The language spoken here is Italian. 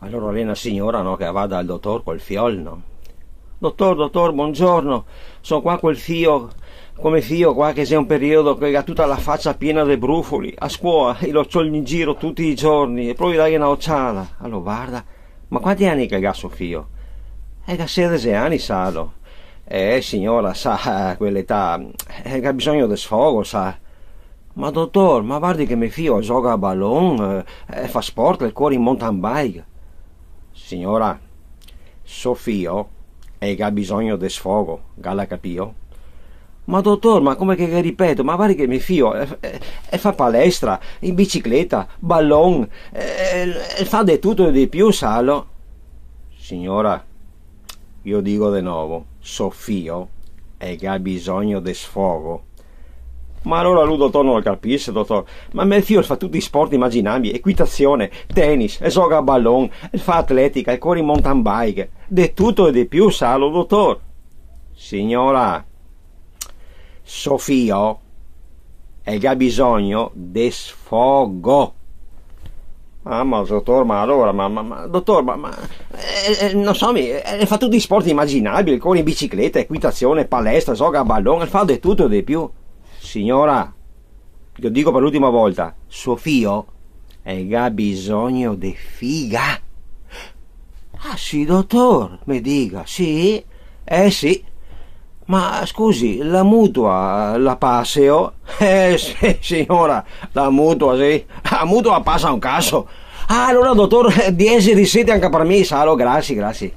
Allora lei è una signora, no, che va dal dottor col fiol, no? Dottor, buongiorno. Sono qua col fio, come fio qua che c'è un periodo che ha tutta la faccia piena di brufoli. A scuola, e lo c'ho in giro tutti i giorni, e proprio dai una occhiata. Allora guarda, ma quanti anni che ha suo fio? È da 16 anni, salo. Signora, sa, quell'età, che ha bisogno di sfogo, sa. Ma dottor, ma guardi che mio figlio gioca a ballon, fa sport, il cuore in mountain bike. Signora, suo figlio ha bisogno di sfogo, galla capio? Ma dottor, ma come che ripeto, ma guardi che mio figlio fa palestra, in bicicletta, ballon, fa di tutto e di più, salo. Signora, io dico di nuovo, suo figlio ha bisogno di sfogo. Ma allora lui, dottor, non lo capisce, dottor. Ma mio figlio fa tutti i sport immaginabili, equitazione, tennis, e gioca a ballon, e fa atletica, e corre in mountain bike. Di tutto e di più, salo, dottor. Signora, suo figlio ha bisogno di sfogo. Ah, ma dottor, ma allora, dottor, non so, fa tutti i sport immaginabili, corre in bicicletta, equitazione, palestra, gioca a ballon, e fa di tutto e di più. Signora, io dico per l'ultima volta, suo figlio ha bisogno di figa. Ah sì, dottor, mi dica, sì? Sì. Ma scusi, la mutua la passeo? Sì, signora, la mutua, sì. La mutua passa un caso. Ah, allora, dottor, 10 risette anche per me, salo, grazie.